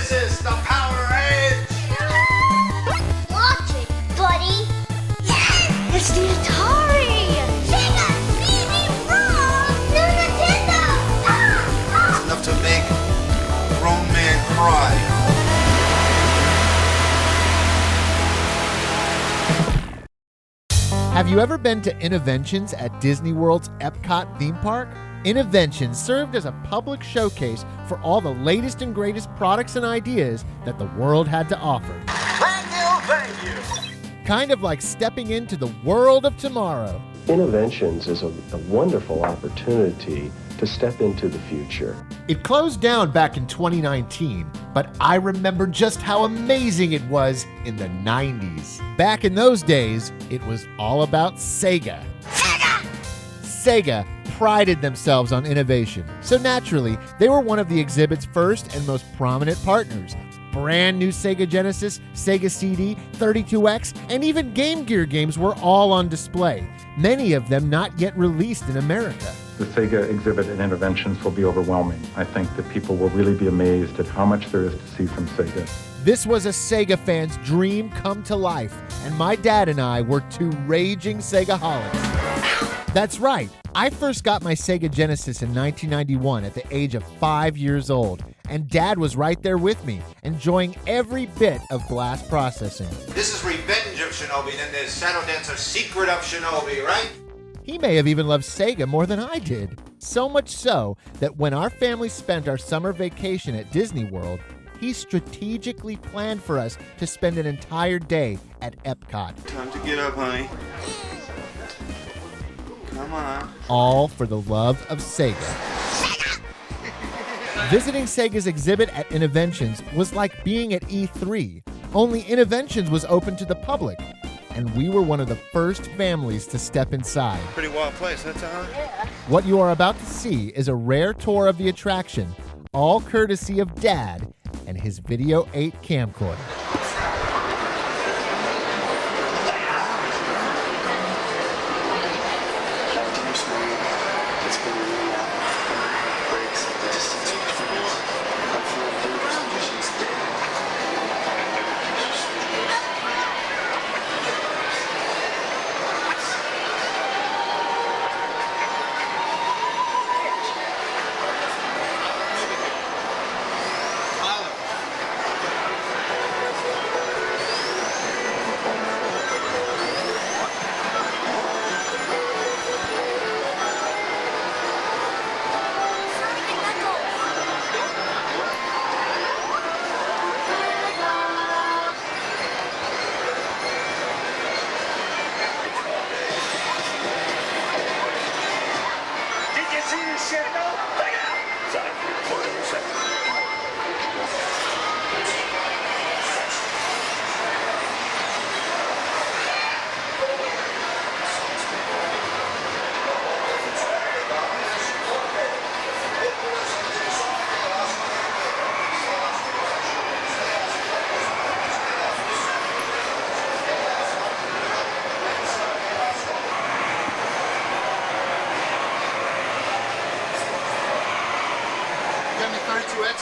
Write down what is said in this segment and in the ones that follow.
Genesis, the Power Edge! Watch it, buddy! Yes! It's the Atari! Sega CD-ROM! New Nintendo! It's enough to make a grown man cry. Have you ever been to Innoventions at Disney World's Epcot theme park? Innoventions served as a public showcase for all the latest and greatest products and ideas that the world had to offer. Thank you! Kind of like stepping into the world of tomorrow. Innoventions is a wonderful opportunity to step into the future. It closed down back in 2019, but I remember just how amazing it was in the 90s. Back in those days, it was all about Sega. Sega prided themselves on innovation, so naturally, they were one of the exhibit's first and most prominent partners. Brand new Sega Genesis, Sega CD, 32X, and even Game Gear games were all on display, many of them not yet released in America. The Sega exhibit at Innoventions will be overwhelming. I think that people will really be amazed at how much there is to see from Sega. This was a Sega fan's dream come to life, and my dad and I were two raging Sega-holics. That's right, I first got my Sega Genesis in 1991 at the age of 5 years old, and Dad was right there with me, enjoying every bit of blast processing. This is Revenge of Shinobi, then there's Shadow Dancer Secret of Shinobi, right? He may have even loved Sega more than I did. So much so that when our family spent our summer vacation at Disney World, he strategically planned for us to spend an entire day at Epcot. Time to get up, honey. Come on. All for the love of Sega. Visiting Sega's exhibit at Innoventions was like being at E3, only Innoventions was open to the public, and we were one of the first families to step inside. Pretty wild place, huh, Tyler? What you are about to see is a rare tour of the attraction, all courtesy of Dad and his Video 8 camcorder.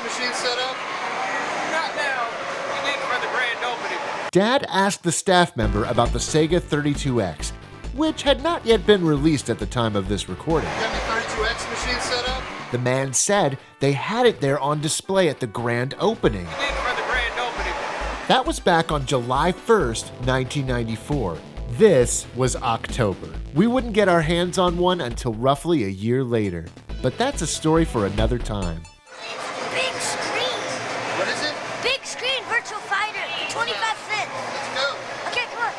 Machine set up? Not now. We need for the grand opening. Dad asked the staff member about the Sega 32X, which had not yet been released at the time of this recording. Got any 32X machine set up? The man said they had it there on display at the grand opening. We need for the grand opening. That was back on July 1st, 1994. This was October. We wouldn't get our hands on one until roughly a year later. But that's a story for another time. Big screen! What is it? Big screen virtual fighter for 25 cents. Let's go. Okay, come on.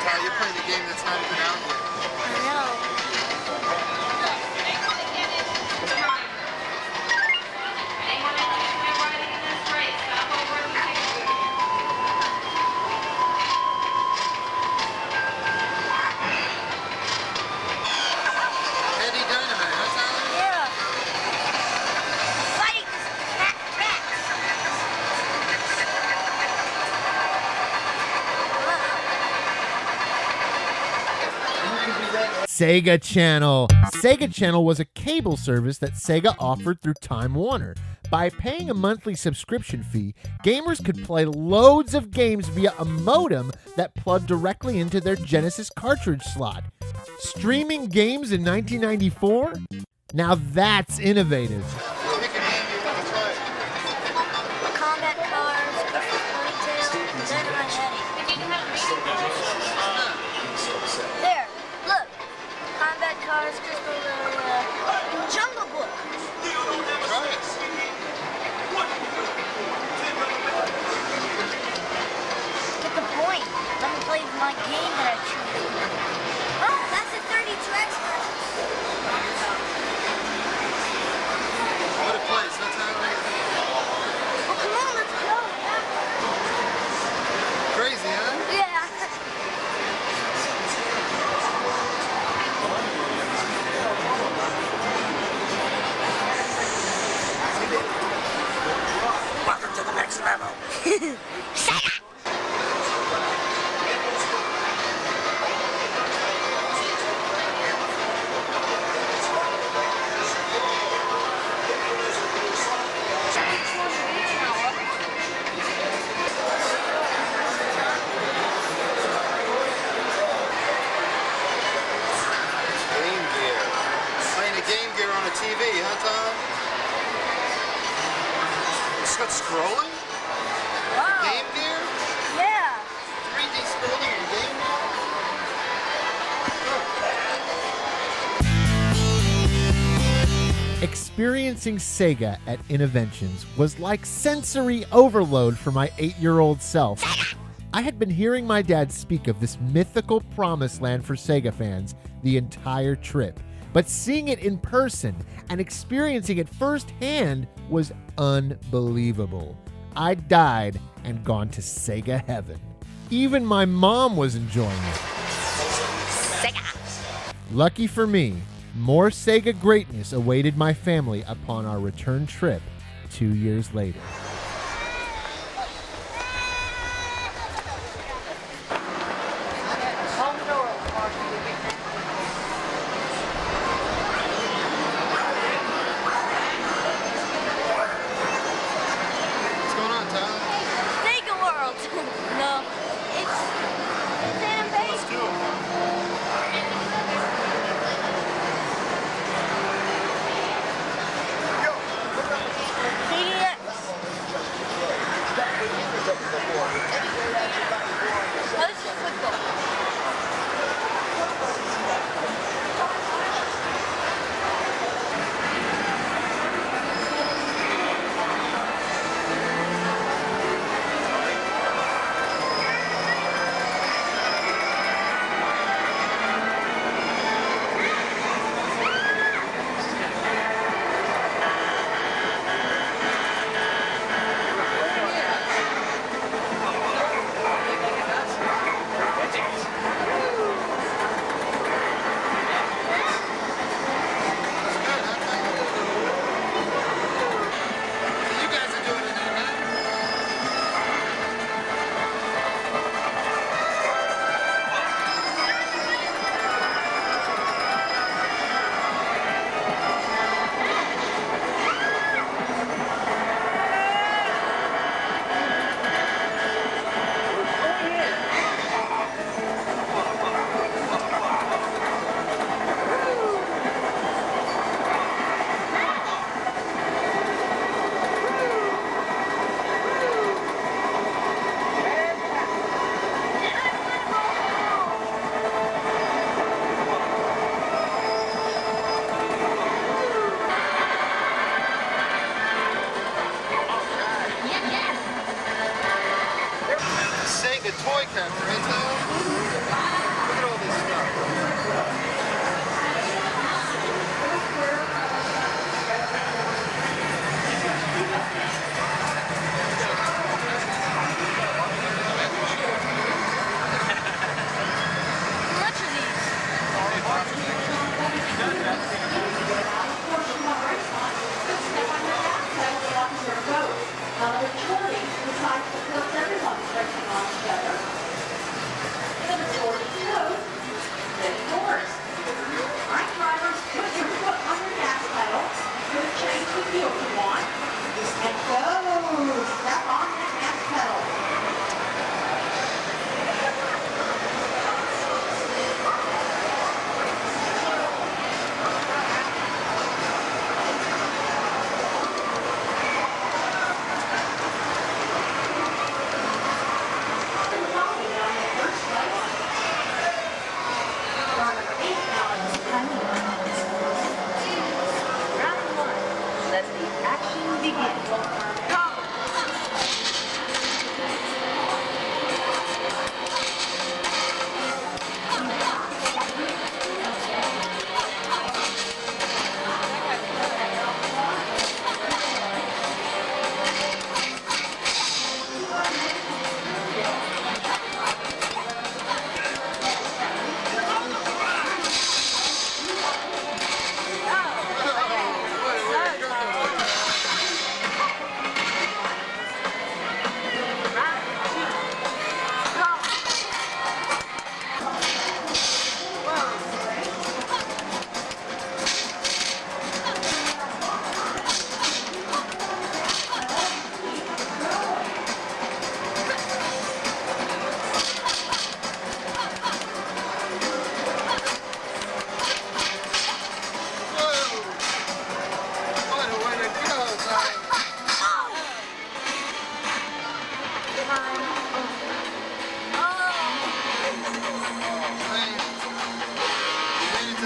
Tyler, you're playing the game that's not even out yet. I know. Sega Channel. Sega Channel was a cable service that Sega offered through Time Warner. By paying a monthly subscription fee, gamers could play loads of games via a modem that plugged directly into their Genesis cartridge slot. Streaming games in 1994? Now that's innovative. Pick a game you want to play. Combat cars, Crystal Ponytail, Dynamite Headdy. There, look. Combat cars, Crystal, Jungle Book. Try it. Get the point. Let me play my game that I choose. Oh, that's a 32X version. What a place. That's how it is. Well, come on, let's go. Crazy, huh? Yeah. Welcome to the next level. Sega! Game Gear. Playing a Game Gear on a TV, huh, Tom? It's got scrolling? Wow. Game Gear? Yeah. 3D scrolling on Game Gear? Experiencing Sega at Innoventions was like sensory overload for my 8-year-old self. I had been hearing my dad speak of this mythical promised land for Sega fans the entire trip, but seeing it in person and experiencing it firsthand was unbelievable. I died and gone to Sega heaven. Even my mom was enjoying it. Sega. Lucky for me, more Sega greatness awaited my family upon our return trip 2 years later. What's going on, Tom? Sega World. No, it's animation. CDX.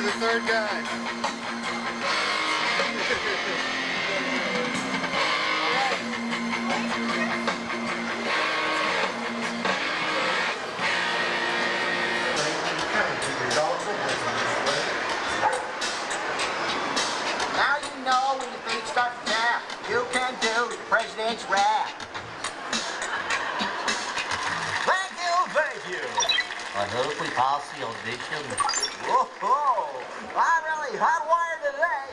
to the third guy. Now you know when your feet start to tap, you can do the president's rap. Thank you. I hope we pass the audition. Whoa, I'm really hot wired today.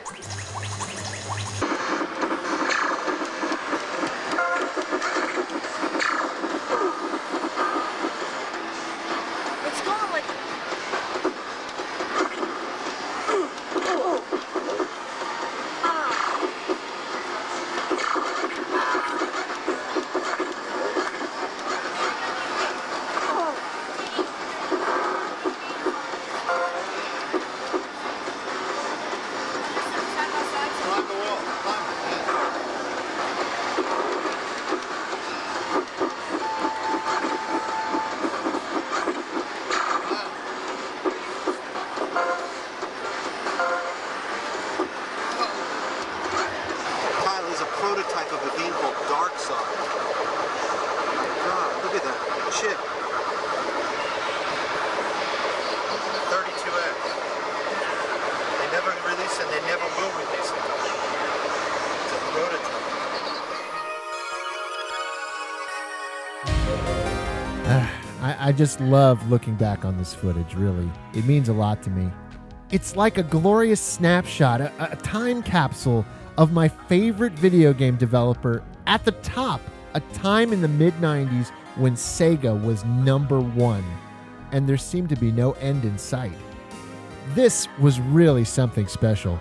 It's going like... Climb the wall. Climb it. Kyle is a prototype of a game called Dark Side. God, look at that chip. 32X. They never release it, they never will release it. It's a prototype. I just love looking back on this footage, really. It means a lot to me. It's like a glorious snapshot, a time capsule of my favorite video game developer at the top, a time in the mid-90s when Sega was #1, and there seemed to be no end in sight. This was really something special.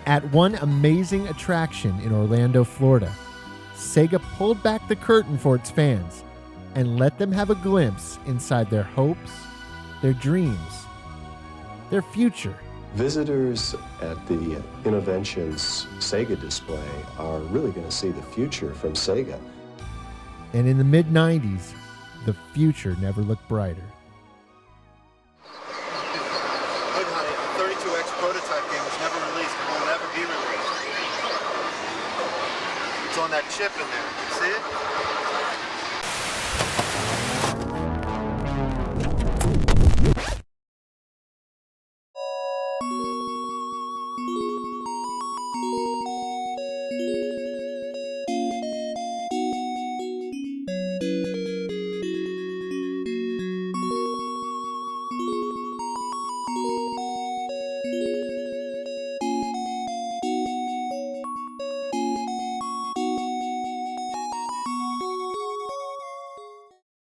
At one amazing attraction in Orlando, Florida, Sega pulled back the curtain for its fans and let them have a glimpse inside their hopes, their dreams, their future. Visitors at the Innoventions Sega display are really going to see the future from Sega. And in the mid-90s, the future never looked brighter. Look, honey, a 32X prototype game was never released and will never be released. It's on that chip in there. See it?